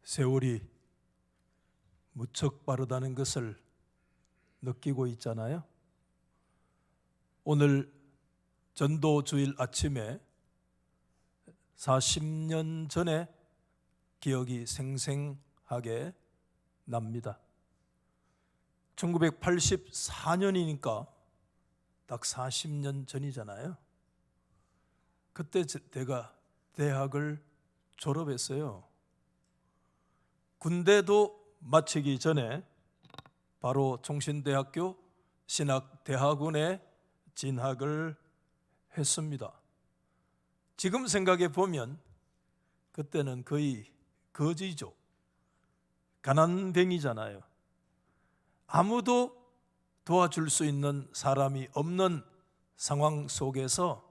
세월이 무척 빠르다는 것을 느끼고 있잖아요. 오늘 전도 주일 아침에 40년 전에 기억이 생생하게 납니다. 1984년이니까 딱 40년 전이잖아요. 그때 제가 대학을 졸업했어요. 군대도 마치기 전에 바로 총신대학교 신학대학원에 진학을 했습니다. 지금 생각해 보면 그때는 거의 거지죠. 가난뱅이잖아요. 아무도 도와줄 수 있는 사람이 없는 상황 속에서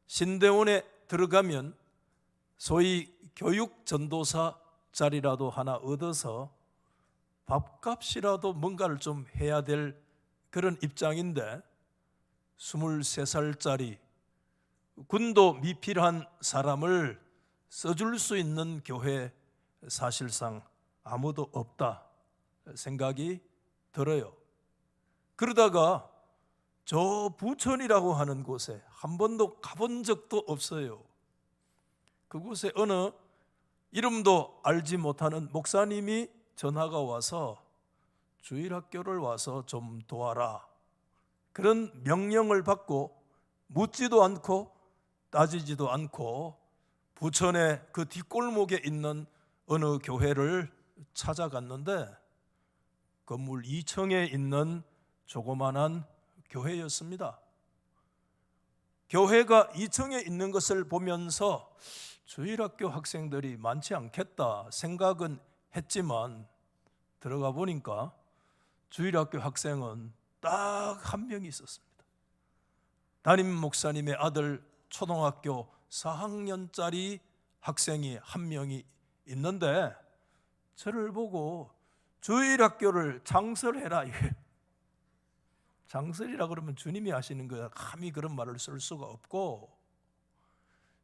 신대원에 들어가면 소위 교육 전도사 자리라도 하나 얻어서 밥값이라도 뭔가를 좀 해야 될 그런 입장인데 23살짜리 군도 미필한 사람을 써줄 수 있는 교회 사실상 아무도 없다 생각이 들어요. 그러다가 저 부천이라고 하는 곳에 한 번도 가본 적도 없어요. 그곳에 어느 이름도 알지 못하는 목사님이 전화가 와서 주일학교를 와서 좀 도와라, 그런 명령을 받고 묻지도 않고 따지지도 않고 부천의 그 뒷골목에 있는 어느 교회를 찾아갔는데 건물 2층에 있는 조그만한 교회였습니다. 교회가 2층에 있는 것을 보면서 주일학교 학생들이 많지 않겠다 생각은 했지만 들어가 보니까 주일학교 학생은 딱 한 명이 있었습니다. 담임 목사님의 아들 초등학교 4학년짜리 학생이 한 명이 있는데 저를 보고 주일학교를 장설해라. 장설이라 그러면 주님이 하시는 거야. 감히 그런 말을 쓸 수가 없고,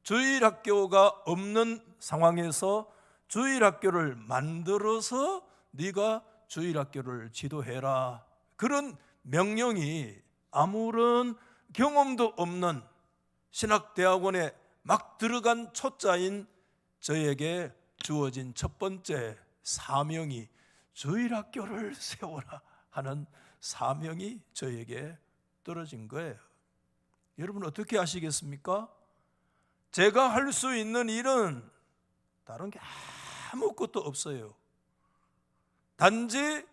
주일학교가 없는 상황에서 주일학교를 만들어서 네가 주일학교를 지도해라, 그런 명령이 아무런 경험도 없는 신학대학원에 막 들어간 초짜인 저에게 주어진 첫 번째 사명이 주일학교를 세워라 하는 사명이 저에게 떨어진 거예요. 여러분 어떻게 아시겠습니까? 제가 할 수 있는 일은 다른 게 아무것도 없어요. 단지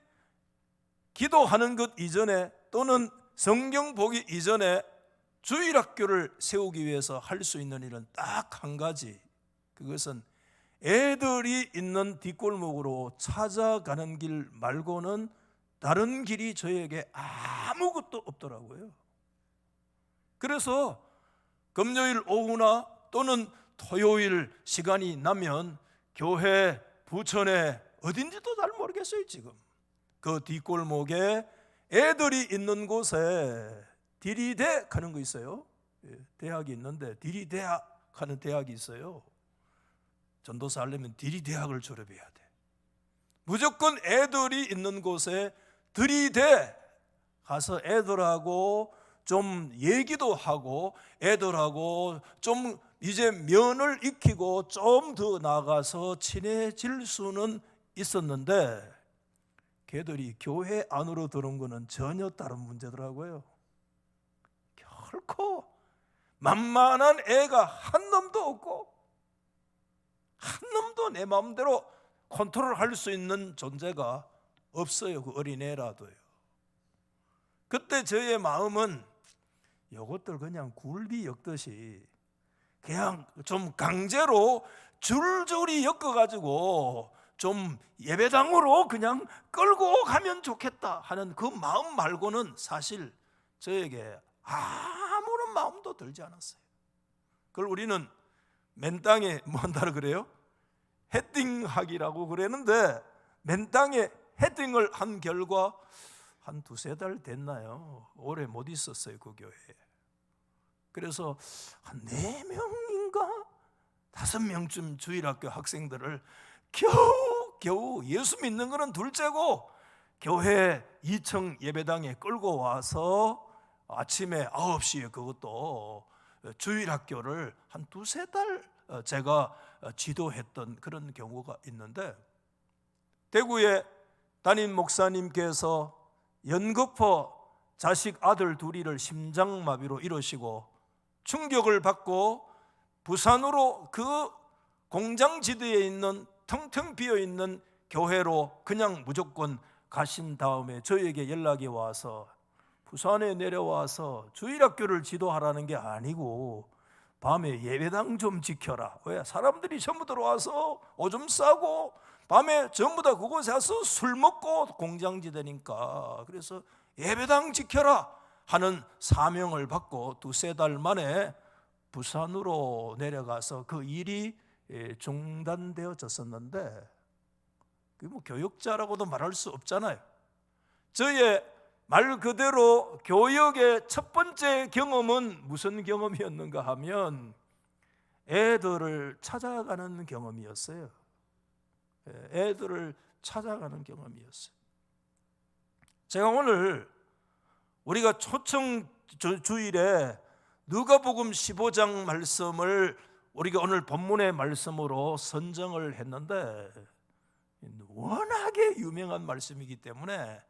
기도하는 것 이전에 또는 성경 보기 이전에 주일학교를 세우기 위해서 할 수 있는 일은 딱 한 가지, 그것은 애들이 있는 뒷골목으로 찾아가는 길 말고는 다른 길이 저에게 아무것도 없더라고요. 그래서 금요일 오후나 또는 토요일 시간이 나면 교회 부천에 어딘지도 잘 모르겠어요. 지금 그 뒷골목에 애들이 있는 곳에 디리대 가는 거 있어요. 대학이 있는데 디리대학 하는 대학이 있어요. 전도사 하려면 디리대학을 졸업해야 돼. 무조건 애들이 있는 곳에 들이대 가서 애들하고 좀 얘기도 하고 애들하고 좀 이제 면을 익히고 좀 더 나가서 친해질 수는 있었는데 걔들이 교회 안으로 들어온 거는 전혀 다른 문제더라고요. 결코 만만한 애가 한 놈도 없고 한 놈도 내 마음대로 컨트롤할 수 있는 존재가 없어요. 그 어린애라도요. 그때 저의 마음은 이것들 그냥 굴비 엮듯이 그냥 좀 강제로 줄줄이 엮어가지고 좀 예배당으로 그냥 끌고 가면 좋겠다 하는 그 마음 말고는 사실 저에게 아무런 마음도 들지 않았어요. 그걸 우리는 맨 땅에 뭐 한다고 그래요? 헤딩하기라고 그랬는데 맨 땅에 헤딩을 한 결과 한 두세 달 됐나요? 오래 못 있었어요. 그 교회에. 그래서 한 4명인가 5명쯤 주일학교 학생들을 겨우 겨우 예수 믿는 거는 둘째고 교회 2층 예배당에 끌고 와서 아침에 9시에 그것도 주일학교를 한 두세 달 제가 지도했던 그런 경우가 있는데, 대구에 담임 목사님께서 연거푸 자식 아들 둘이를 심장마비로 이루시고 충격을 받고 부산으로 그 공장지대에 있는 텅텅 비어있는 교회로 그냥 무조건 가신 다음에 저에게 연락이 와서 부산에 내려와서 주일학교를 지도하라는 게 아니고 밤에 예배당 좀 지켜라. 왜? 사람들이 전부 들어와서 오줌 싸고 밤에 전부 다 그곳에 와서 술 먹고 공장지대니까, 그래서 예배당 지켜라 하는 사명을 받고 두세 달 만에 부산으로 내려가서 그 일이 중단되어졌었는데, 그게 뭐 교육자라고도 말할 수 없잖아요. 저의 말 그대로 교육의 첫 번째 경험은 무슨 경험이었는가 하면 애들을 찾아가는 경험이었어요. 애들을 찾아가는 경험이었어요. 제가 오늘 우리가 초청 주일에 누가복음 15장 말씀을 우리가 오늘 본문의 말씀으로 선정을 했는데, 워낙에 유명한 말씀이기 때문에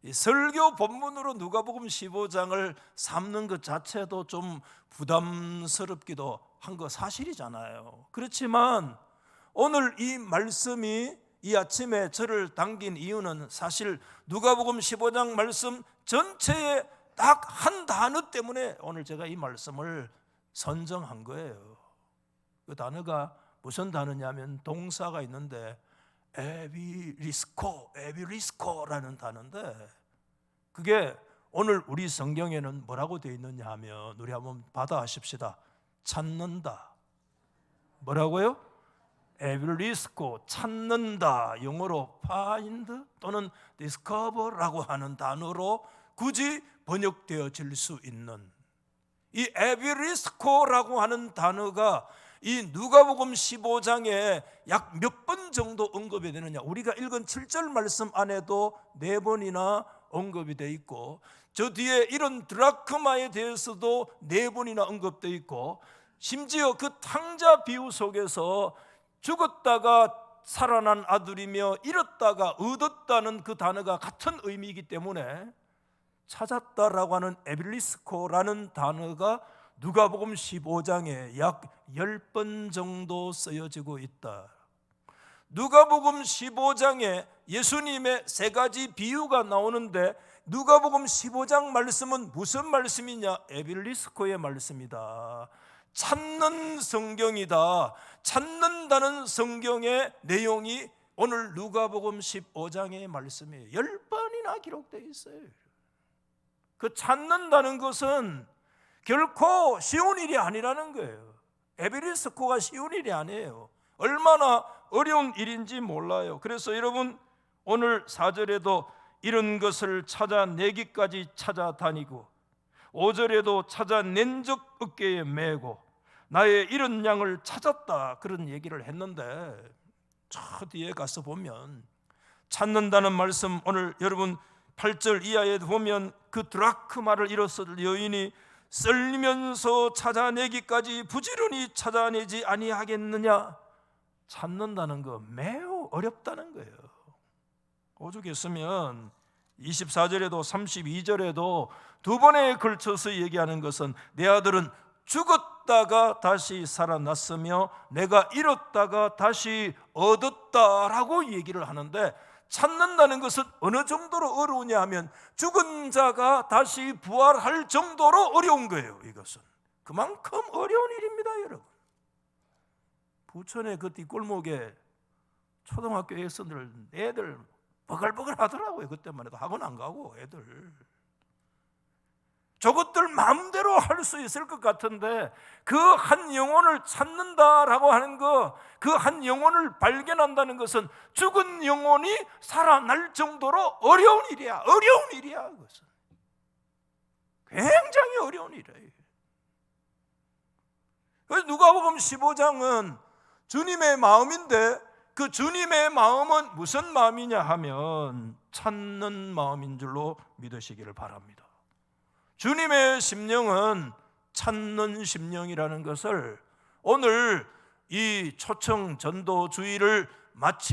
이 설교 본문으로 누가복음 15장을 삼는 것 자체도 좀 부담스럽기도 한 거 사실이잖아요. 그렇지만 오늘 이 말씀이 이 아침에 저를 당긴 이유는 사실 누가복음 15장 말씀 전체에 딱 한 단어 때문에 오늘 제가 이 말씀을 선정한 거예요. 그 단어가 무슨 단어냐면 동사가 있는데 에비리스코라는 단어인데, 그게 오늘 우리 성경에는 뭐라고 되어 있느냐 하면, 우리 한번 받아하십시다. 찾는다. 뭐라고요? 에비리스코, 찾는다. 영어로 find 또는 discover라고 하는 단어로 굳이 번역되어질 수 있는 이 에비리스코라고 하는 단어가 이 누가복음 15장에 약 몇 번 정도 언급이 되느냐, 우리가 읽은 7절 말씀 안에도 4번이나 언급이 되어 있고, 저 뒤에 이런 드라크마에 대해서도 4번이나 언급되어 있고, 심지어 그 탕자 비유 속에서 죽었다가 살아난 아들이며 잃었다가 얻었다는 그 단어가 같은 의미이기 때문에 찾았다라고 하는 에빌리스코라는 단어가 누가복음 15장에 약 10번 정도 쓰여지고 있다. 누가복음 15장에 예수님의 3가지 비유가 나오는데, 누가복음 15장 말씀은 무슨 말씀이냐? 에빌리스코의 말씀이다. 찾는 성경이다. 찾는다는 성경의 내용이 오늘 누가복음 15장의 말씀이에요. 10번이나 기록되어 있어요. 그 찾는다는 것은 결코 쉬운 일이 아니라는 거예요. 에비리스코가 쉬운 일이 아니에요. 얼마나 어려운 일인지 몰라요. 그래서 여러분, 오늘 4절에도 이런 것을 찾아내기까지 찾아다니고 5절에도 찾아낸 적 어깨에 메고 나의 이런 양을 찾았다, 그런 얘기를 했는데, 저 뒤에 가서 보면 찾는다는 말씀, 오늘 여러분 8절 이하에 보면 그 드라크마를 잃었을 여인이 썰면서 찾아내기까지 부지런히 찾아내지 아니하겠느냐. 찾는다는 거 매우 어렵다는 거예요. 오죽했으면 24절에도 32절에도 2번에 걸쳐서 얘기하는 것은 내 아들은 죽었다가 다시 살아났으며 내가 잃었다가 다시 얻었다라고 얘기를 하는데, 찾는다는 것은 어느 정도로 어려우냐 하면 죽은 자가 다시 부활할 정도로 어려운 거예요. 이것은 그만큼 어려운 일입니다, 여러분. 부천의 그 뒷골목에 초등학교에서 애들 버글버글 하더라고요. 그때만 해도 학원 안 가고 애들 저것들 마음대로 할 수 있을 것 같은데, 그 한 영혼을 찾는다라고 하는 거, 그 한 영혼을 발견한다는 것은 죽은 영혼이 살아날 정도로 어려운 일이야. 어려운 일이야. 그것은 굉장히 어려운 일이에요. 그래서 누가복음 15장은 주님의 마음인데 그 주님의 마음은 무슨 마음이냐 하면 찾는 마음인 줄로 믿으시기를 바랍니다. 주님의 심령은 찾는 심령이라는 것을 오늘 이 초청 전도 주의를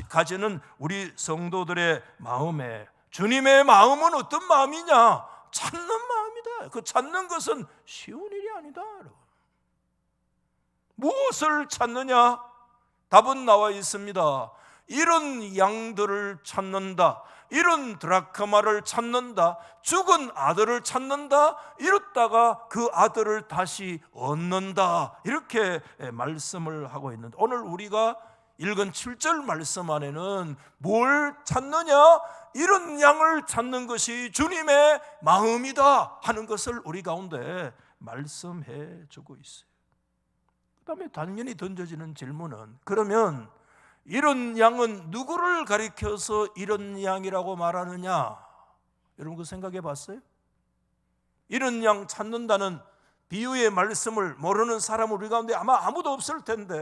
가지는 우리 성도들의 마음에, 주님의 마음은 어떤 마음이냐? 찾는 마음이다. 그 찾는 것은 쉬운 일이 아니다. 무엇을 찾느냐? 답은 나와 있습니다. 이런 양들을 찾는다, 이런 드라크마를 찾는다, 죽은 아들을 찾는다, 이렇다가 그 아들을 다시 얻는다, 이렇게 말씀을 하고 있는데, 오늘 우리가 읽은 7절 말씀 안에는 뭘 찾느냐? 이런 양을 찾는 것이 주님의 마음이다 하는 것을 우리 가운데 말씀해 주고 있어요. 그 다음에 당연히 던져지는 질문은, 그러면 이런 양은 누구를 가리켜서 이런 양이라고 말하느냐? 여러분 그 생각해 봤어요? 이런 양 찾는다는 비유의 말씀을 모르는 사람 우리 가운데 아마 아무도 없을 텐데,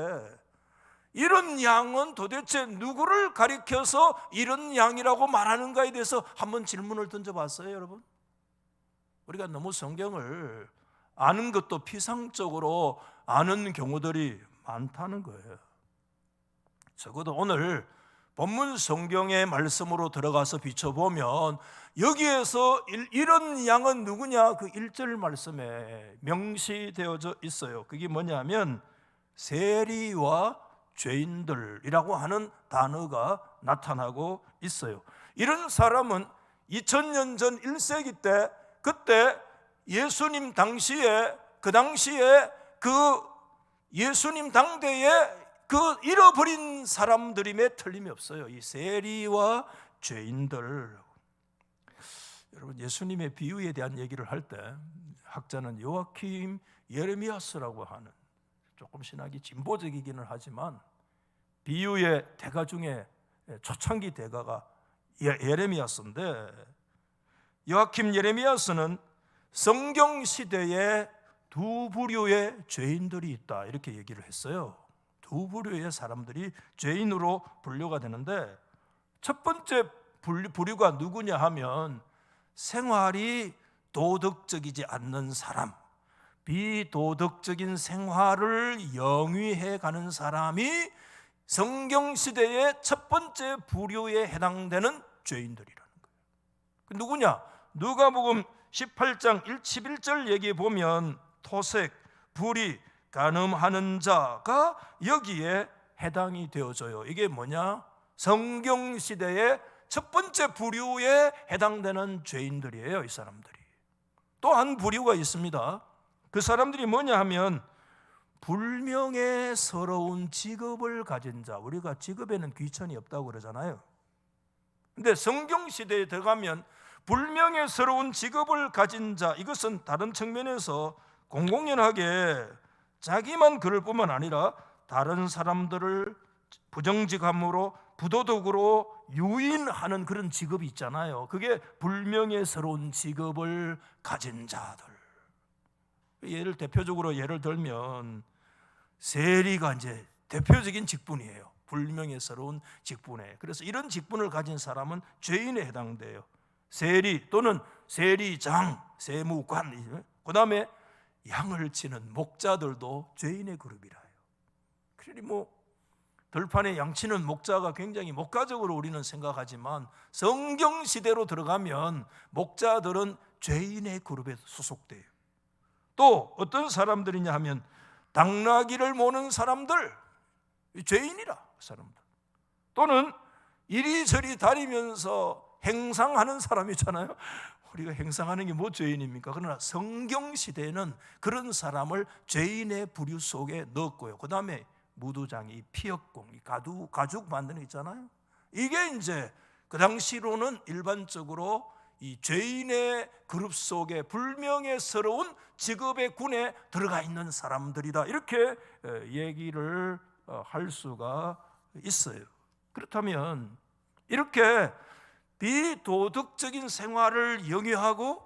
이런 양은 도대체 누구를 가리켜서 이런 양이라고 말하는가에 대해서 한번 질문을 던져봤어요, 여러분? 우리가 너무 성경을 아는 것도 피상적으로 아는 경우들이 많다는 거예요. 적어도 오늘 본문 성경의 말씀으로 들어가서 비춰보면 여기에서 이런 양은 누구냐? 그 1절 말씀에 명시되어져 있어요. 그게 뭐냐면 세리와 죄인들이라고 하는 단어가 나타나고 있어요. 이런 사람은 2000년 전 1세기 때, 그때 예수님 당시에, 그 당시에 그 예수님 당대에 그 잃어버린 사람들임에 틀림이 없어요. 이 세리와 죄인들. 여러분, 예수님의 비유에 대한 얘기를 할 때 학자는 요아킴 예레미야스라고 하는, 조금 신학이 진보적이기는 하지만 비유의 대가 중에 초창기 대가가 예레미야스인데, 요아킴 예레미야스는 성경 시대에 두 부류의 죄인들이 있다 이렇게 얘기를 했어요. 두 부류의 사람들이 죄인으로 분류가 되는데, 첫 번째 부류가 누구냐 하면 생활이 도덕적이지 않는 사람, 비도덕적인 생활을 영위해 가는 사람이 성경시대의 첫 번째 부류에 해당되는 죄인들이라는 거예요. 그 누구냐? 누가복음 18장 11절 얘기해 보면 토색, 불의, 간음하는 자가 여기에 해당이 되어져요. 이게 뭐냐? 성경시대의 첫 번째 부류에 해당되는 죄인들이에요, 이 사람들이. 또 한 부류가 있습니다. 그 사람들이 뭐냐 하면 불명예스러운 직업을 가진 자. 우리가 직업에는 귀천이 없다고 그러잖아요. 근데 성경시대에 들어가면 불명예스러운 직업을 가진 자, 이것은 다른 측면에서 공공연하게 자기만 그럴 뿐만 아니라 다른 사람들을 부정직함으로, 부도덕으로 유인하는 그런 직업이 있잖아요. 그게 불명예스러운 직업을 가진 자들. 대표적으로 예를 들면 세리가 이제 대표적인 직분이에요. 불명예스러운 직분에. 그래서 이런 직분을 가진 사람은 죄인에 해당돼요. 세리 또는 세리장, 세무관. 그 다음에 양을 치는 목자들도 죄인의 그룹이라 해요. 그러니 들판에 양치는 목자가 굉장히 목가적으로 우리는 생각하지만 성경 시대로 들어가면 목자들은 죄인의 그룹에 소속돼요. 또 어떤 사람들이냐 하면 당나귀를 모는 사람들, 죄인이라 사람들. 또는 이리저리 다니면서 행상하는 사람 있잖아요. 우리가 행상하는 게 뭐 죄인입니까? 그러나 성경 시대에는 그런 사람을 죄인의 부류 속에 넣었고요. 그 다음에 무두장이, 피역공, 가죽 만드는 거 있잖아요. 이게 이제 그 당시로는 일반적으로 이 죄인의 그룹 속에 불명예스러운 직업의 군에 들어가 있는 사람들이다, 이렇게 얘기를 할 수가 있어요. 그렇다면 이렇게 비도덕적인 생활을 영위하고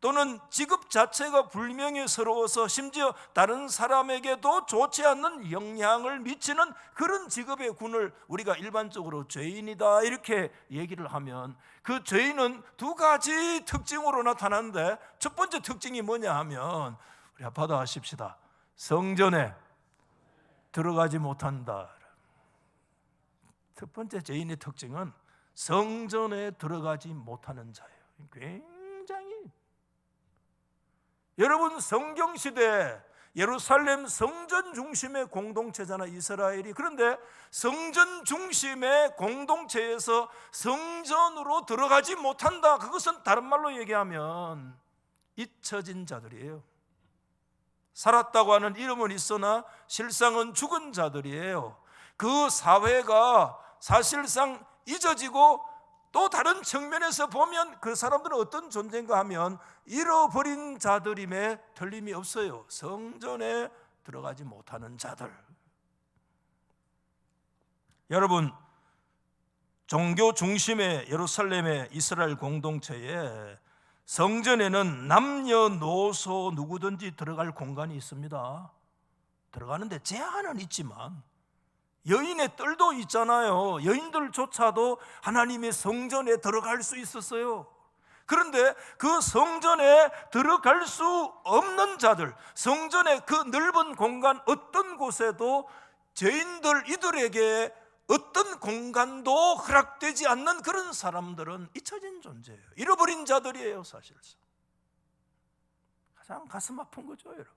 또는 직업 자체가 불명예스러워서 심지어 다른 사람에게도 좋지 않는 영향을 미치는 그런 직업의 군을 우리가 일반적으로 죄인이다 이렇게 얘기를 하면, 그 죄인은 두 가지 특징으로 나타나는데, 첫 번째 특징이 뭐냐 하면, 우리 받아하십시다. 성전에 들어가지 못한다. 첫 번째 죄인의 특징은 성전에 들어가지 못하는 자예요. 굉장히, 여러분 성경시대 예루살렘 성전 중심의 공동체잖아, 이스라엘이. 그런데 성전 중심의 공동체에서 성전으로 들어가지 못한다. 그것은 다른 말로 얘기하면 잊혀진 자들이에요. 살았다고 하는 이름은 있으나 실상은 죽은 자들이에요. 그 사회가 사실상 잊어지고, 또 다른 측면에서 보면 그 사람들은 어떤 존재인가 하면 잃어버린 자들임에 틀림이 없어요. 성전에 들어가지 못하는 자들. 여러분, 종교 중심의 예루살렘의 이스라엘 공동체에 성전에는 남녀노소 누구든지 들어갈 공간이 있습니다. 들어가는데 제한은 있지만, 여인의 뜰도 있잖아요. 여인들조차도 하나님의 성전에 들어갈 수 있었어요. 그런데 그 성전에 들어갈 수 없는 자들, 성전의 그 넓은 공간 어떤 곳에도 죄인들 이들에게 어떤 공간도 허락되지 않는 그런 사람들은 잊혀진 존재예요. 잃어버린 자들이에요. 사실상 가장 가슴 아픈 거죠, 여러분.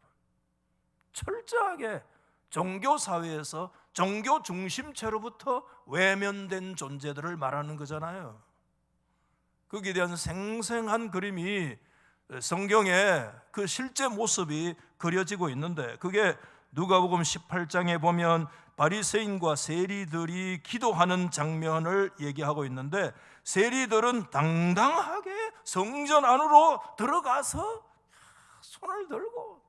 철저하게 종교사회에서 종교 중심체로부터 외면된 존재들을 말하는 거잖아요. 거기에 대한 생생한 그림이 성경에 그 실제 모습이 그려지고 있는데, 그게 누가복음 18장에 보면 바리새인과 세리들이 기도하는 장면을 얘기하고 있는데, 세리들은 당당하게 성전 안으로 들어가서 손을 들고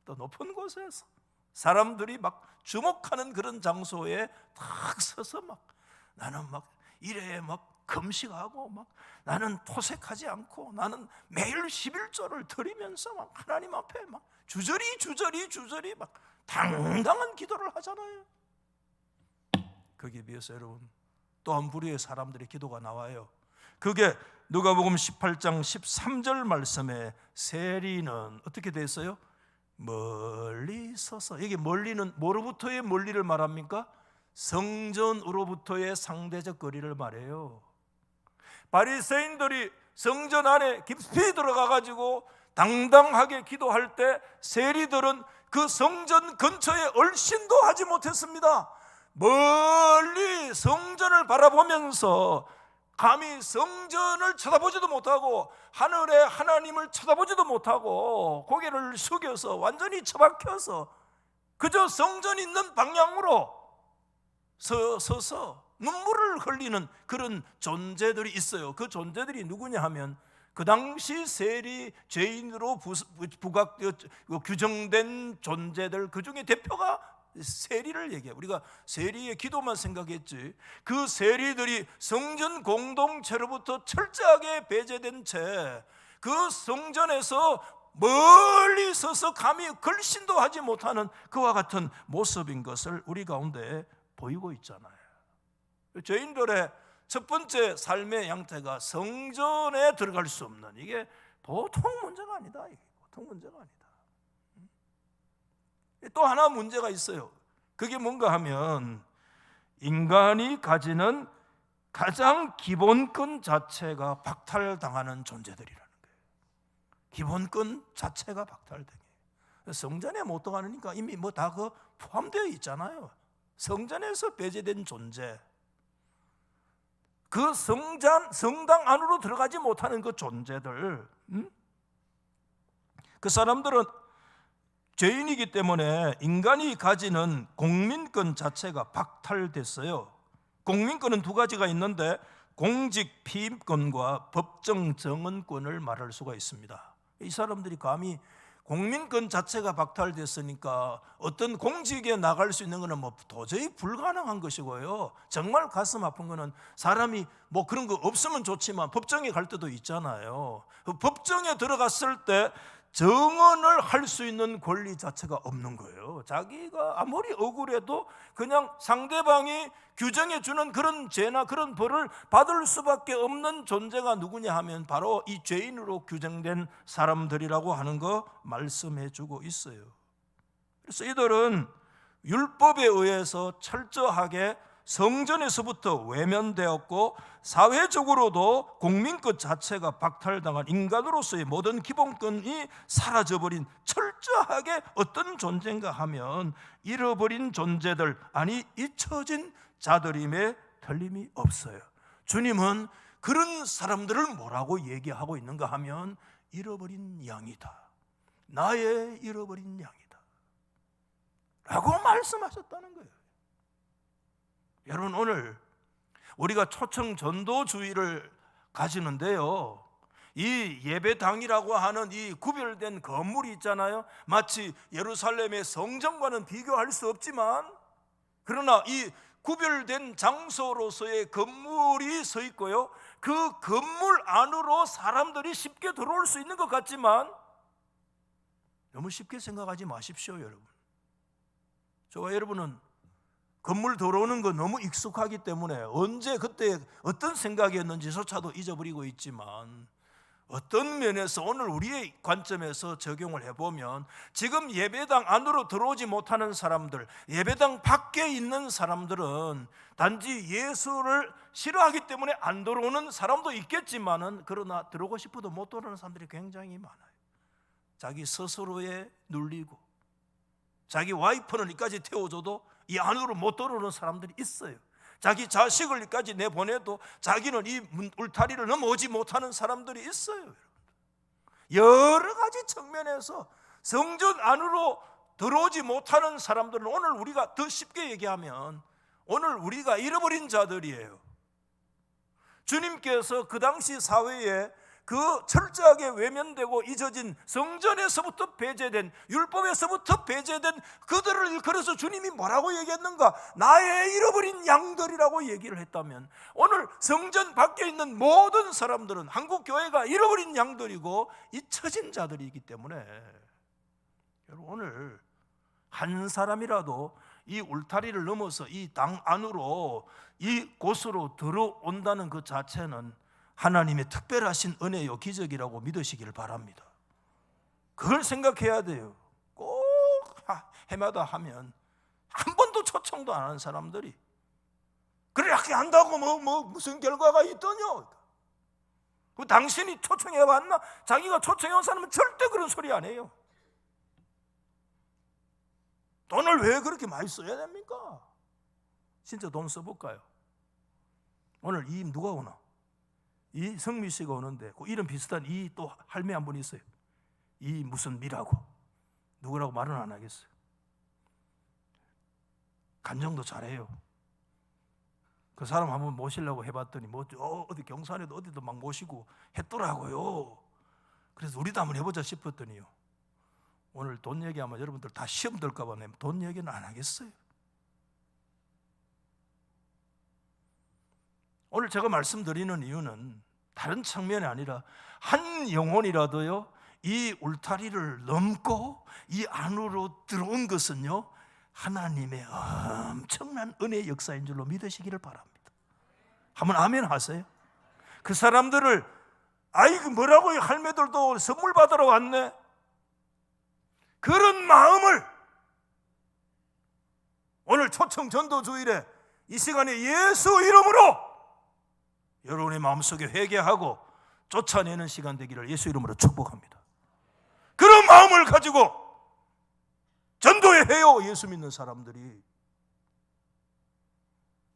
또 높은 곳에서 사람들이 막 주목하는 그런 장소에 탁 서서 막, 나는 막 이래 막 금식하고, 막 나는 토색하지 않고, 나는 매일 11조를 드리면서 막 하나님 앞에 막 주저리 막 당당한 기도를 하잖아요. 거기에 비해서 여러분, 또 한 부류의 사람들의 기도가 나와요. 그게 누가복음 18장 13절 말씀에 세리는 어떻게 됐어요? 멀리 서서, 이게 멀리는 뭐로부터의 멀리를 말합니까? 성전으로부터의 상대적 거리를 말해요. 바리새인들이 성전 안에 깊이 들어가가지고 당당하게 기도할 때, 세리들은 그 성전 근처에 얼씬도 하지 못했습니다. 멀리 성전을 바라보면서 감히 성전을 쳐다보지도 못하고 하늘의 하나님을 쳐다보지도 못하고 고개를 숙여서 완전히 처박혀서 그저 성전 있는 방향으로 서서 눈물을 흘리는 그런 존재들이 있어요. 그 존재들이 누구냐 하면, 그 당시 세리 죄인으로 규정된 존재들, 그 중에 대표가 세리를 얘기해요. 우리가 세리의 기도만 생각했지, 그 세리들이 성전 공동체로부터 철저하게 배제된 채 그 성전에서 멀리 서서 감히 걸신도 하지 못하는 그와 같은 모습인 것을 우리 가운데 보이고 있잖아요. 죄인들의 첫 번째 삶의 양태가 성전에 들어갈 수 없는, 이게 보통 문제가 아니다. 이게 보통 문제가 아니다. 또 하나 문제가 있어요. 그게 뭔가 하면, 인간이 가지는 가장 기본권 자체가 박탈당하는 존재들이라는 거예요. 기본권 자체가 박탈되게. 성전에 못 들어가니까 이미 뭐 다 그 포함되어 있잖아요. 성전에서 배제된 존재, 그 성당 안으로 들어가지 못하는 그 존재들, 그 사람들은 죄인이기 때문에 인간이 가지는 공민권 자체가 박탈됐어요. 공민권은 두 가지가 있는데, 공직 피임권과 법정 정언권을 말할 수가 있습니다. 이 사람들이 감히 공민권 자체가 박탈됐으니까 어떤 공직에 나갈 수 있는 것은 뭐 도저히 불가능한 것이고요. 정말 가슴 아픈 것은 사람이 뭐 그런 거 없으면 좋지만 법정에 갈 때도 있잖아요. 그 법정에 들어갔을 때 정언을 할 수 있는 권리 자체가 없는 거예요. 자기가 아무리 억울해도 그냥 상대방이 규정해 주는 그런 죄나 그런 벌을 받을 수밖에 없는 존재가 누구냐 하면 바로 이 죄인으로 규정된 사람들이라고 하는 거 말씀해 주고 있어요. 그래서 이들은 율법에 의해서 철저하게 성전에서부터 외면되었고 사회적으로도 국민권 자체가 박탈당한 인간으로서의 모든 기본권이 사라져버린, 철저하게 어떤 존재인가 하면 잃어버린 존재들, 아니 잊혀진 자들임에 틀림이 없어요. 주님은 그런 사람들을 뭐라고 얘기하고 있는가 하면 잃어버린 양이다, 나의 잃어버린 양이다 라고 말씀하셨다는 거예요. 여러분, 오늘 우리가 초청 전도주의를 가지는데요, 이 예배당이라고 하는 이 구별된 건물이 있잖아요. 마치 예루살렘의 성전과는 비교할 수 없지만, 그러나 이 구별된 장소로서의 건물이 서 있고요, 그 건물 안으로 사람들이 쉽게 들어올 수 있는 것 같지만 너무 쉽게 생각하지 마십시오. 여러분, 저와 여러분은 건물 들어오는 거 너무 익숙하기 때문에 언제 그때 어떤 생각이었는지조차도 잊어버리고 있지만, 어떤 면에서 오늘 우리의 관점에서 적용을 해보면 지금 예배당 안으로 들어오지 못하는 사람들, 예배당 밖에 있는 사람들은 단지 예수를 싫어하기 때문에 안 들어오는 사람도 있겠지만은, 그러나 들어오고 싶어도 못 들어오는 사람들이 굉장히 많아요. 자기 스스로에 눌리고 자기 와이프는 여기까지 태워줘도 이 안으로 못 들어오는 사람들이 있어요. 자기 자식을 여기까지 내보내도 자기는 이 울타리를 넘어오지 못하는 사람들이 있어요. 여러 가지 측면에서 성전 안으로 들어오지 못하는 사람들은 오늘 우리가 더 쉽게 얘기하면 오늘 우리가 잃어버린 자들이에요. 주님께서 그 당시 사회에 그 철저하게 외면되고 잊어진 성전에서부터 배제된, 율법에서부터 배제된 그들을 일컬어서 주님이 뭐라고 얘기했는가? 나의 잃어버린 양들이라고 얘기를 했다면, 오늘 성전 밖에 있는 모든 사람들은 한국 교회가 잃어버린 양들이고 잊혀진 자들이기 때문에, 여러분, 오늘 한 사람이라도 이 울타리를 넘어서 이 당 안으로, 이 곳으로 들어온다는 그 자체는 하나님의 특별하신 은혜요 기적이라고 믿으시기를 바랍니다. 그걸 생각해야 돼요. 꼭 해마다 하면 한 번도 초청도 안 하는 사람들이 그래 이렇게 한다고 무슨 결과가 있더냐? 당신이 초청해 봤나? 자기가 초청해 온 사람은 절대 그런 소리 안 해요. 돈을 왜 그렇게 많이 써야 됩니까? 진짜 돈 써볼까요? 오늘 이 누가 오나? 이 성미 씨가 오는데 그 이름 비슷한 이 또 할매 한 분 있어요. 이 무슨 미라고, 누구라고 말은 안 하겠어요. 간정도 잘해요. 그 사람 한번 모시려고 해봤더니 어디 경산에도 어디도 막 모시고 했더라고요. 그래서 우리도 한번 해보자 싶었더니요, 오늘 돈 얘기하면 여러분들 다 시험 들까 봐 돈 얘기는 안 하겠어요. 오늘 제가 말씀드리는 이유는 다른 측면이 아니라 한 영혼이라도요 이 울타리를 넘고 이 안으로 들어온 것은요 하나님의 엄청난 은혜의 역사인 줄로 믿으시기를 바랍니다. 한번 아멘 하세요. 그 사람들을 아이고 뭐라고 할매들도 선물 받으러 왔네, 그런 마음을 오늘 초청 전도주일에 이 시간에 예수 이름으로 여러분의 마음속에 회개하고 쫓아내는 시간 되기를 예수 이름으로 축복합니다. 그런 마음을 가지고 전도해 해요. 예수 믿는 사람들이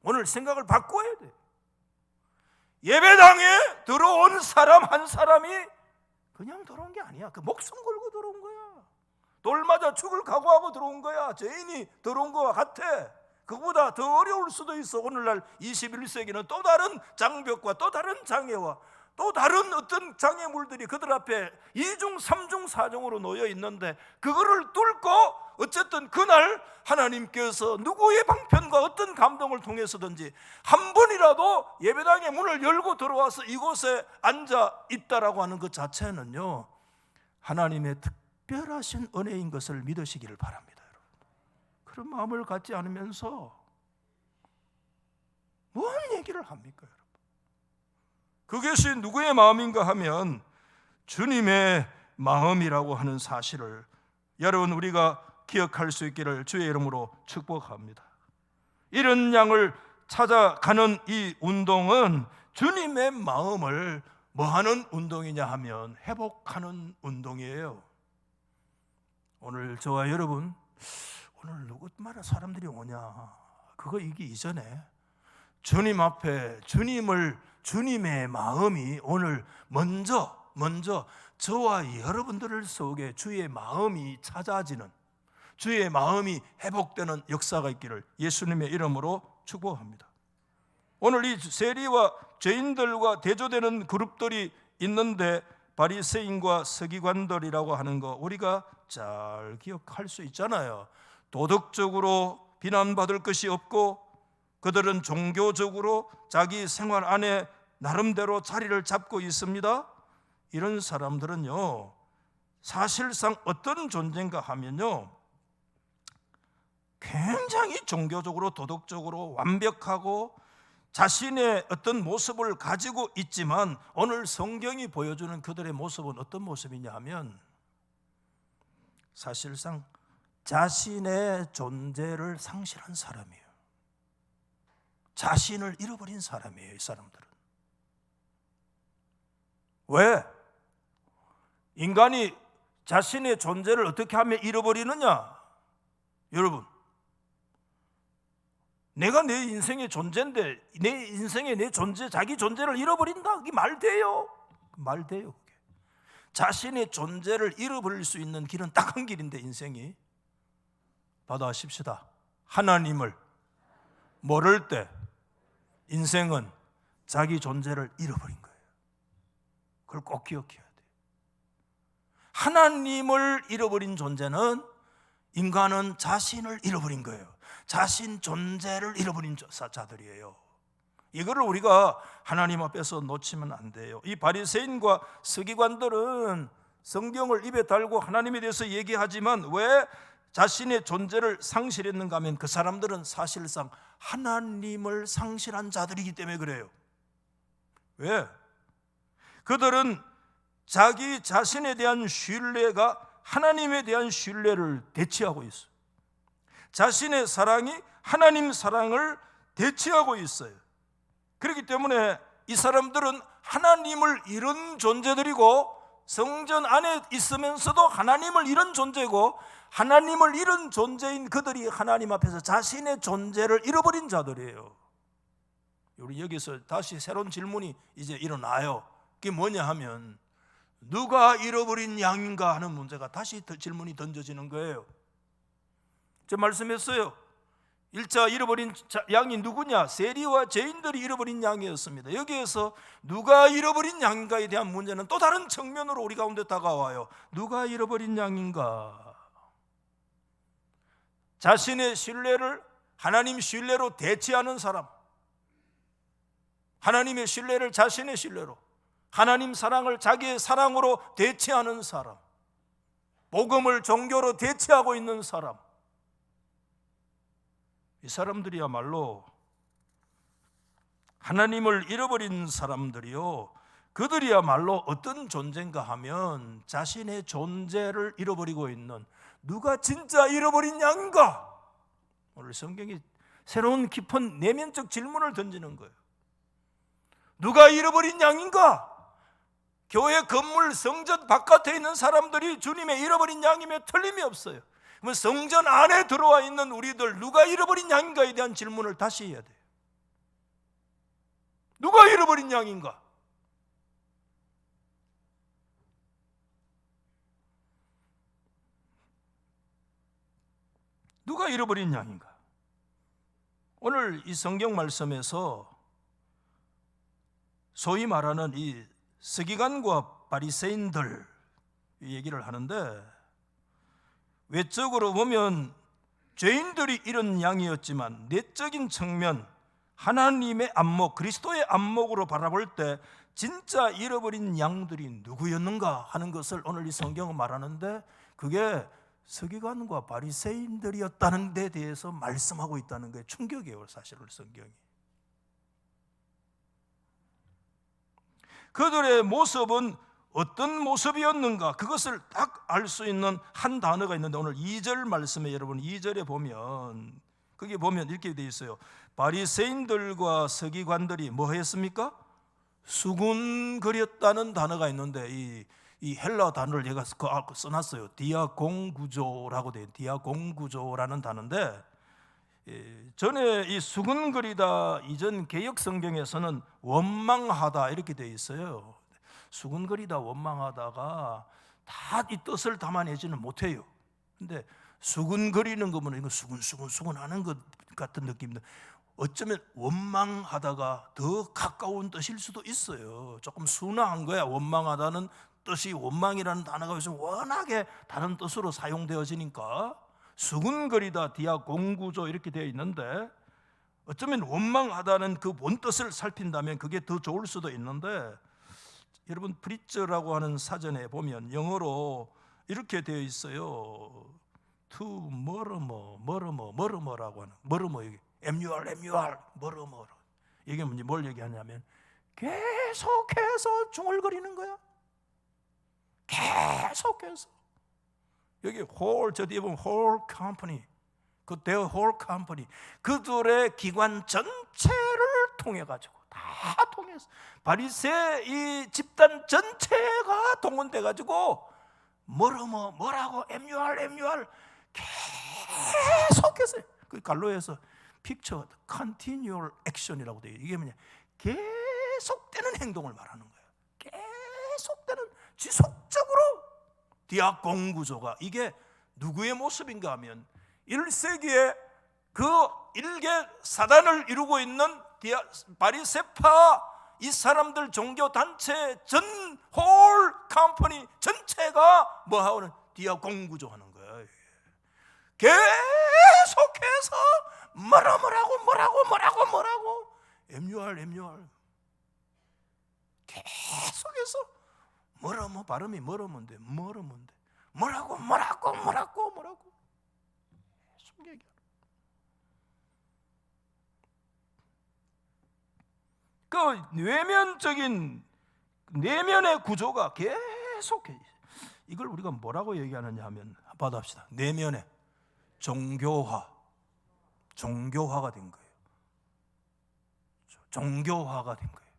오늘 생각을 바꿔야 돼. 예배당에 들어온 사람 한 사람이 그냥 들어온 게 아니야. 그 목숨 걸고 들어온 거야. 돌 맞아 죽을 각오하고 들어온 거야. 죄인이 들어온 거와 같아. 그보다 더 어려울 수도 있어. 오늘날 21세기는 또 다른 장벽과 또 다른 장애와 또 다른 어떤 장애물들이 그들 앞에 2중, 3중, 4중으로 놓여 있는데, 그거를 뚫고 어쨌든 그날 하나님께서 누구의 방편과 어떤 감동을 통해서든지 한 번이라도 예배당의 문을 열고 들어와서 이곳에 앉아 있다라고 하는 그 자체는요 하나님의 특별하신 은혜인 것을 믿으시기를 바랍니다. 여러분. 그런 마음을 갖지 않으면서 뭔 얘기를 합니까, 여러분? 그것이 누구의 마음인가 하면 주님의 마음이라고 하는 사실을 여러분 우리가 기억할 수 있기를 주의 이름으로 축복합니다. 이런 양을 찾아가는 이 운동은 주님의 마음을 뭐하는 운동이냐 하면 회복하는 운동이에요. 오늘 저와 여러분, 오늘 누구 말에 사람들이 오냐, 그거 이기 이전에 주님 앞에 주님의 마음이 오늘 먼저 저와 여러분들 속에 주의 마음이 찾아지는, 주의 마음이 회복되는 역사가 있기를 예수님의 이름으로 축복합니다. 오늘 이 세리와 죄인들과 대조되는 그룹들이 있는데 바리새인과 서기관들이라고 하는 거 우리가 잘 기억할 수 있잖아요. 도덕적으로 비난받을 것이 없고 그들은 종교적으로 자기 생활 안에 나름대로 자리를 잡고 있습니다. 이런 사람들은요, 사실상 어떤 존재인가 하면요, 굉장히 종교적으로 도덕적으로 완벽하고 자신의 어떤 모습을 가지고 있지만 오늘 성경이 보여주는 그들의 모습은 어떤 모습이냐 하면 사실상 자신의 존재를 상실한 사람이에요. 자신을 잃어버린 사람이에요, 이 사람들은. 왜? 인간이 자신의 존재를 어떻게 하면 잃어버리느냐? 여러분, 내가 내 인생의 존재인데 내 인생의 내 존재, 자기 존재를 잃어버린다? 그게 말 돼요? 말 돼요. 그게. 자신의 존재를 잃어버릴 수 있는 길은 딱 한 길인데 인생이, 받아십시다. 하나님을 모를 때 인생은 자기 존재를 잃어버린 거예요. 그걸 꼭 기억해야 돼요. 하나님을 잃어버린 존재는, 인간은 자신을 잃어버린 거예요. 자신 존재를 잃어버린 자들이에요. 이거를 우리가 하나님 앞에서 놓치면 안 돼요. 이 바리새인과 서기관들은 성경을 입에 달고 하나님에 대해서 얘기하지만 왜 자신의 존재를 상실했는가 하면 그 사람들은 사실상 하나님을 상실한 자들이기 때문에 그래요. 왜? 그들은 자기 자신에 대한 신뢰가 하나님에 대한 신뢰를 대치하고 있어요. 자신의 사랑이 하나님 사랑을 대치하고 있어요. 그렇기 때문에 이 사람들은 하나님을 잃은 존재들이고, 성전 안에 있으면서도 하나님을 잃은 존재고, 하나님을 잃은 존재인 그들이 하나님 앞에서 자신의 존재를 잃어버린 자들이에요. 우리 여기서 다시 새로운 질문이 이제 일어나요. 그게 뭐냐 하면 누가 잃어버린 양인가 하는 문제가 다시 질문이 던져지는 거예요. 제가 말씀했어요. 1차 잃어버린 양이 누구냐? 세리와 죄인들이 잃어버린 양이었습니다. 여기에서 누가 잃어버린 양인가에 대한 문제는 또 다른 측면으로 우리 가운데 다가와요. 누가 잃어버린 양인가? 자신의 신뢰를 하나님 신뢰로 대체하는 사람, 하나님의 신뢰를 자신의 신뢰로, 하나님 사랑을 자기의 사랑으로 대체하는 사람, 복음을 종교로 대체하고 있는 사람, 이 사람들이야말로 하나님을 잃어버린 사람들이요, 그들이야말로 어떤 존재인가 하면 자신의 존재를 잃어버리고 있는, 누가 진짜 잃어버린 양인가? 오늘 성경이 새로운 깊은 내면적 질문을 던지는 거예요. 누가 잃어버린 양인가? 교회 건물 성전 바깥에 있는 사람들이 주님의 잃어버린 양임에 틀림이 없어요. 그러면 성전 안에 들어와 있는 우리들, 누가 잃어버린 양인가에 대한 질문을 다시 해야 돼요. 누가 잃어버린 양인가? 누가 잃어버린 양인가? 오늘 이 성경 말씀에서 소위 말하는 이 서기관과 바리새인들 얘기를 하는데, 외적으로 보면 죄인들이 잃은 양이었지만 내적인 측면, 하나님의 안목, 그리스도의 안목으로 바라볼 때 진짜 잃어버린 양들이 누구였는가 하는 것을 오늘 이 성경은 말하는데, 그게 서기관과 바리새인들이었다는 데 대해서 말씀하고 있다는 게 충격이에요. 사실은 성경이. 그들의 모습은 어떤 모습이었는가, 그것을 딱 알 수 있는 한 단어가 있는데, 오늘 2절 말씀에 여러분 2절에 보면, 거기 보면 이렇게 되어 있어요. 바리새인들과 서기관들이 뭐 했습니까? 수군거렸다는 단어가 있는데, 이 헬라 단어를 제가 써놨어요. 디아공구조라고 돼요. 디아공구조라는 단어인데, 전에 이 수군거리다 이전 개역 성경에서는 원망하다 이렇게 되어 있어요. 수군거리다 원망하다가 다 이 뜻을 담아내지는 못해요. 근데 수군거리는 거 보면 이거 수군하는 것 같은 느낌인데, 어쩌면 원망하다가 더 가까운 뜻일 수도 있어요. 조금 순화한 거야. 원망하다는 뜻이, 원망이라는 단어가 요즘 워낙에 다른 뜻으로 사용되어지니까 수군거리다, 디아공구조 이렇게 되어 있는데, 어쩌면 원망하다는 그 본뜻을 살핀다면 그게 더 좋을 수도 있는데, 여러분 프리처라고 하는 사전에 보면 영어로 이렇게 되어 있어요. to 뭐라고 하는 여기 MUR 뭐라고. 이게 뭘 얘기하냐면 계속해서 중얼거리는 거야. 계속해서. 여기 저 뒤에 보면 whole company, their whole company, 그들의 기관 전체를 통해 가지고, 다 통해서 바리새 이 집단 전체가 동원돼 가지고 뭐라고 MUR 계속해서, 그 갈로에서 picture continual action이라고 돼요. 이게 뭐냐, 계속되는 행동을 말하는 거예요. 계속되는, 지속적으로. 디아공구조가 이게 누구의 모습인가 하면 1세기에 그 일개 사단을 이루고 있는 바리새파 이 사람들 종교 단체 전 홀 컴퍼니 전체가 뭐 하는 디아공구조 하는 거예요. 계속해서 뭐라고 MUR 계속해서 발음이 뭐라고 계속. 그 내면의 구조가 계속해. 이걸 우리가 뭐라고 얘기하느냐 하면, 받아봅시다. 내면의 종교화가 된 거예요. 종교화가 된 거예요.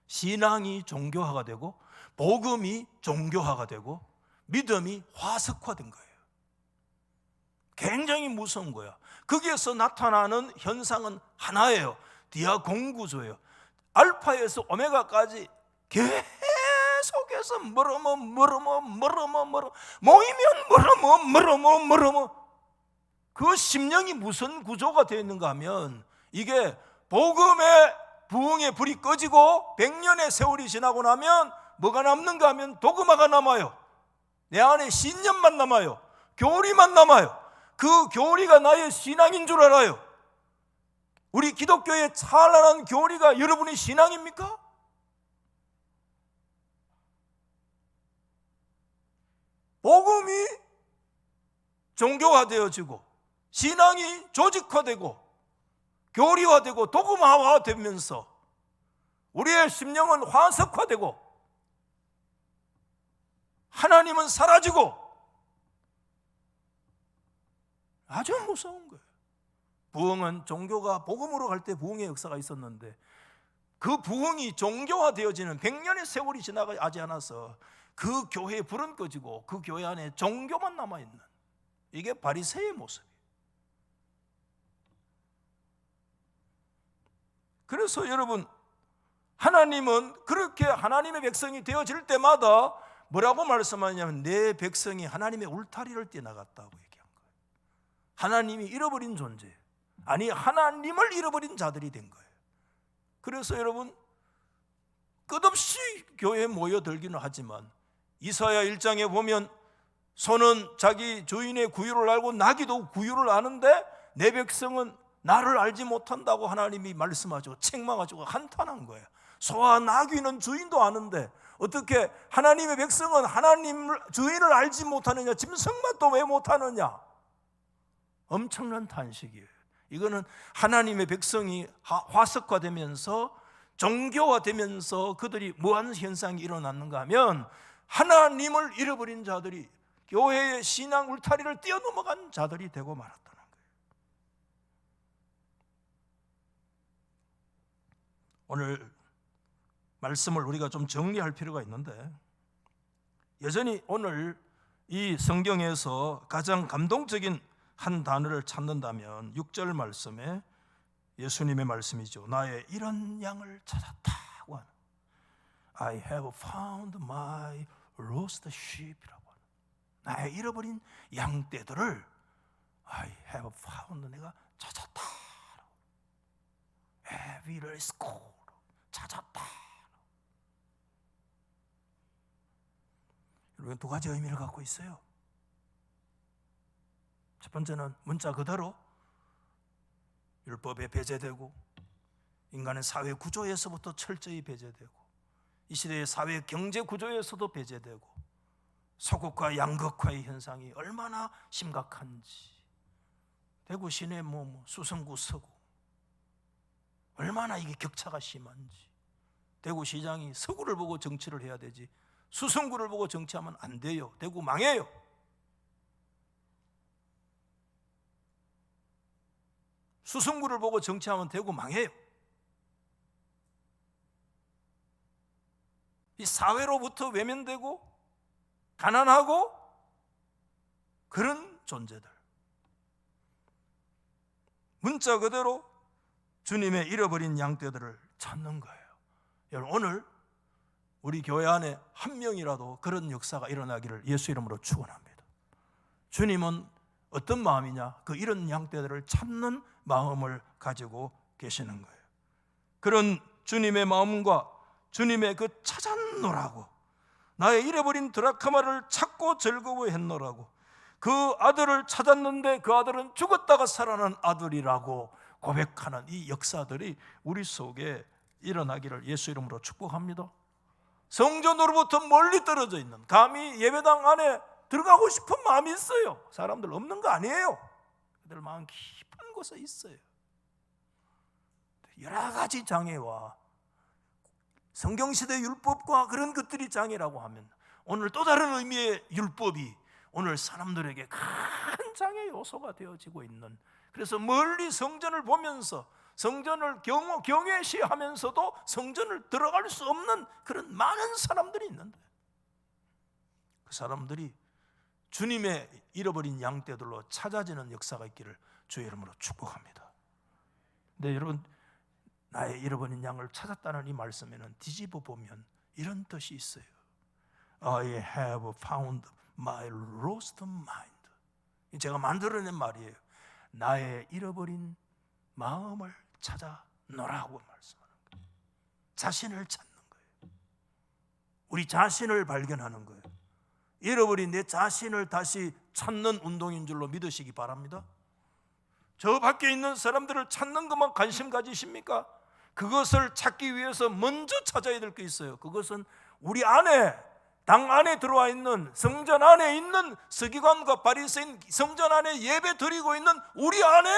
신앙이 종교화가 되고, 복음이 종교화가 되고, 믿음이 화석화된 거예요. 굉장히 무서운 거야. 거기에서 나타나는 현상은 하나예요. 디아공구조예요. 알파에서 오메가까지 계속해서 모이면 그 심령이 무슨 구조가 되어 있는가 하면, 이게 복음의 부흥의 불이 꺼지고 100년의 세월이 지나고 나면 뭐가 남는가 하면 도그마가 남아요. 내 안에 신념만 남아요. 교리만 남아요. 그 교리가 나의 신앙인 줄 알아요. 우리 기독교의 찬란한 교리가 여러분의 신앙입니까? 복음이 종교화되어지고, 신앙이 조직화되고, 교리화되고, 도그마화되면서 우리의 심령은 화석화되고, 하나님은 사라지고, 아주 무서운 거예요. 부흥은, 종교가 복음으로 갈 때 부흥의 역사가 있었는데, 그 부흥이 종교화되어지는 100년의 세월이 지나가지 않아서 그 교회의 불은 꺼지고 그 교회 안에 종교만 남아있는, 이게 바리새의 모습이에요. 그래서 여러분, 하나님은 그렇게 하나님의 백성이 되어질 때마다 뭐라고 말씀하냐면, 내 백성이 하나님의 울타리를 뛰어나갔다고 얘기한 거예요. 하나님이 잃어버린 존재, 아니 하나님을 잃어버린 자들이 된 거예요. 그래서 여러분, 끝없이 교회에 모여들기는 하지만 이사야 1장에 보면, 소는 자기 주인의 구유를 알고 나귀도 구유를 아는데 내 백성은 나를 알지 못한다고 하나님이 말씀하시고 책망하시고 한탄한 거예요. 소와 나귀는 주인도 아는데 어떻게 하나님의 백성은 하나님 주인을 알지 못하느냐, 짐승만 또 왜 못하느냐. 엄청난 탄식이에요. 이거는 하나님의 백성이 화석화되면서 종교화되면서 그들이 무한 현상이 일어났는가 하면 하나님을 잃어버린 자들이 교회의 신앙 울타리를 뛰어넘어간 자들이 되고 말았다는 거예요. 오늘 말씀을 우리가 좀 정리할 필요가 있는데, 여전히 오늘 이 성경에서 가장 감동적인 한 단어를 찾는다면 6절 말씀에 예수님의 말씀이죠. 나의 이런 양을 찾았다고 하는, I have found my lost sheep이라고 하는, 나의 잃어버린 양떼들을 I have found, 내가 찾았다. Every school, 찾았다. 여러분, 두 가지 의미를 갖고 있어요. 첫 번째는 문자 그대로 율법에 배제되고 인간의 사회 구조에서부터 철저히 배제되고 이 시대의 사회 경제 구조에서도 배제되고 소극과 양극화의 현상이 얼마나 심각한지, 대구 시내 수성구 서구 얼마나 이게 격차가 심한지, 대구시장이 서구를 보고 정치를 해야 되지 수성구를 보고 정치하면 안 돼요. 대구 망해요. 수성구를 보고 정치하면 대구 망해요. 이 사회로부터 외면되고 가난하고 그런 존재들, 문자 그대로 주님의 잃어버린 양떼들을 찾는 거예요. 여러분, 오늘 우리 교회 안에 한 명이라도 그런 역사가 일어나기를 예수 이름으로 축원합니다. 주님은 어떤 마음이냐? 그 잃은 양떼들을 찾는 마음을 가지고 계시는 거예요. 그런 주님의 마음과 주님의 그 찾았노라고, 나의 잃어버린 드라크마를 찾고 즐거워했노라고, 그 아들을 찾았는데 그 아들은 죽었다가 살아난 아들이라고 고백하는 이 역사들이 우리 속에 일어나기를 예수 이름으로 축복합니다. 성전으로부터 멀리 떨어져 있는, 감히 예배당 안에 들어가고 싶은 마음이 있어요. 사람들 없는 거 아니에요. 그들 마음 깊은 곳에 있어요. 여러 가지 장애와 성경시대 율법과 그런 것들이 장애라고 하면, 오늘 또 다른 의미의 율법이 오늘 사람들에게 큰 장애 요소가 되어지고 있는, 그래서 멀리 성전을 보면서 성전을 경외시하면서도 성전을 들어갈 수 없는 그런 많은 사람들이 있는데, 그 사람들이 주님의 잃어버린 양떼들로 찾아지는 역사가 있기를 주의 이름으로 축복합니다. 근데 여러분, 나의 잃어버린 양을 찾았다는 이 말씀에는 뒤집어 보면 이런 뜻이 있어요. I have found my lost mind. 제가 만들어낸 말이에요. 나의 잃어버린 마음을 찾아노라고 말씀하는 거예요. 자신을 찾는 거예요. 우리 자신을 발견하는 거예요. 잃어버린 내 자신을 다시 찾는 운동인 줄로 믿으시기 바랍니다. 저 밖에 있는 사람들을 찾는 것만 관심 가지십니까? 그것을 찾기 위해서 먼저 찾아야 될 게 있어요. 그것은 우리 안에, 당 안에 들어와 있는, 성전 안에 있는 서기관과 바리새인, 성전 안에 예배 드리고 있는 우리 안에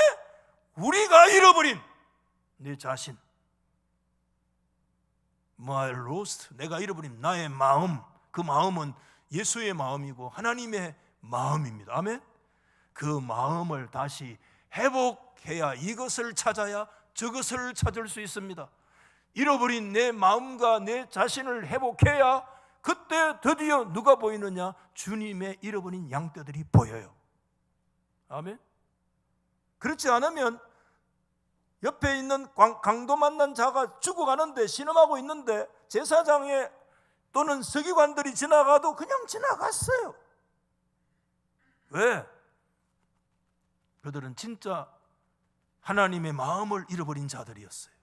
우리가 잃어버린 내 자신, my lost, 내가 잃어버린 나의 마음, 그 마음은 예수의 마음이고 하나님의 마음입니다. 아멘. 그 마음을 다시 회복해야, 이것을 찾아야 저것을 찾을 수 있습니다. 잃어버린 내 마음과 내 자신을 회복해야 그때 드디어 누가 보이느냐? 주님의 잃어버린 양떼들이 보여요. 아멘. 그렇지 않으면 옆에 있는 강도 만난 자가 죽어가는데, 신음하고 있는데 제사장에 또는 서기관들이 지나가도 그냥 지나갔어요. 왜? 그들은 진짜 하나님의 마음을 잃어버린 자들이었어요.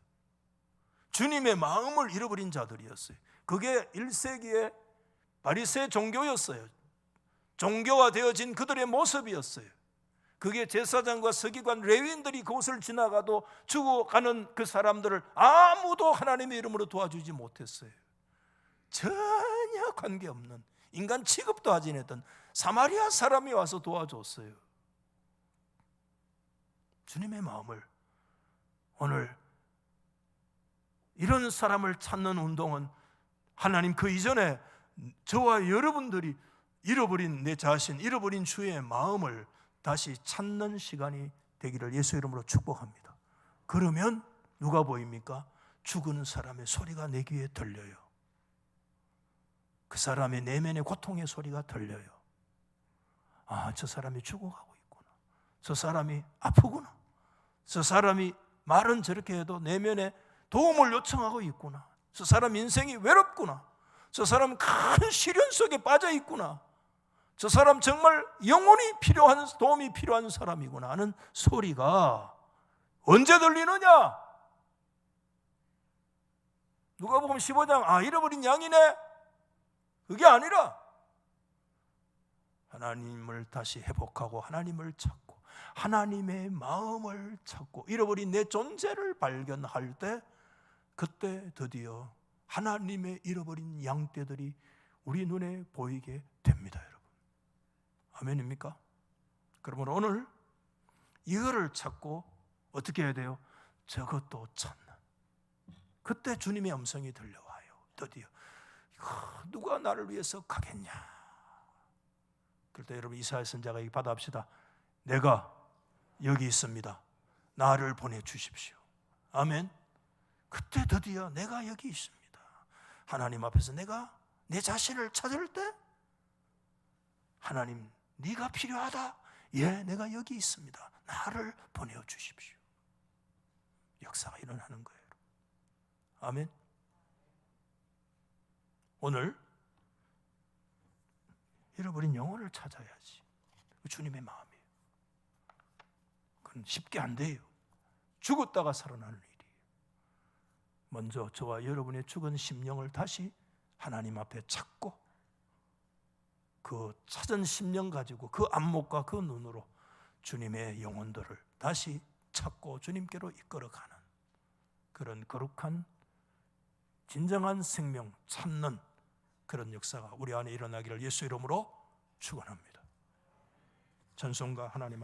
주님의 마음을 잃어버린 자들이었어요. 그게 1세기의 바리새 종교였어요. 종교화 되어진 그들의 모습이었어요. 그게 제사장과 서기관 레위인들이 그곳을 지나가도 죽어가는 그 사람들을 아무도 하나님의 이름으로 도와주지 못했어요. 전혀 관계없는, 인간 취급도 하지 않았던 사마리아 사람이 와서 도와줬어요. 주님의 마음을, 오늘 이런 사람을 찾는 운동은 하나님 그 이전에 저와 여러분들이 잃어버린 내 자신, 잃어버린 주의 마음을 다시 찾는 시간이 되기를 예수 이름으로 축복합니다. 그러면 누가 보입니까? 죽은 사람의 소리가 내 귀에 들려요. 그 사람의 내면의 고통의 소리가 들려요. 아, 저 사람이 죽어가고 있구나. 저 사람이 아프구나. 저 사람이 말은 저렇게 해도 내면에 도움을 요청하고 있구나. 저 사람 인생이 외롭구나. 저 사람 큰 시련 속에 빠져 있구나. 저 사람 정말 영혼이 필요한, 도움이 필요한 사람이구나 하는 소리가 언제 들리느냐? 누가복음 15장, 아, 잃어버린 양이네? 그게 아니라 하나님을 다시 회복하고 하나님을 찾고 하나님의 마음을 찾고 잃어버린 내 존재를 발견할 때, 그때 드디어 하나님의 잃어버린 양떼들이 우리 눈에 보이게 됩니다, 여러분. 아멘입니까? 그러면 오늘 이거를 찾고 어떻게 해야 돼요? 저것도 찾는, 그때 주님의 음성이 들려와요. 드디어 누가 나를 위해서 가겠냐? 그럴 때 여러분, 이사야 선지자가 이 받아합시다. 내가 여기 있습니다. 나를 보내주십시오. 아멘. 그때 드디어 내가 여기 있습니다. 하나님 앞에서 내가 내 자신을 찾을 때, 하나님 네가 필요하다. 예, 내가 여기 있습니다. 나를 보내주십시오. 역사가 일어나는 거예요. 아멘. 오늘 잃어버린 영혼을 찾아야지. 주님의 마음이에요. 그건 쉽게 안 돼요. 죽었다가 살아나는 일이에요. 먼저 저와 여러분의 죽은 심령을 다시 하나님 앞에 찾고, 그 찾은 심령 가지고 그 안목과 그 눈으로 주님의 영혼들을 다시 찾고 주님께로 이끌어가는 그런 거룩한 진정한 생명 찾는 그런 역사가 우리 안에 일어나기를 예수 이름으로 축원합니다. 전송가 하나님 앞에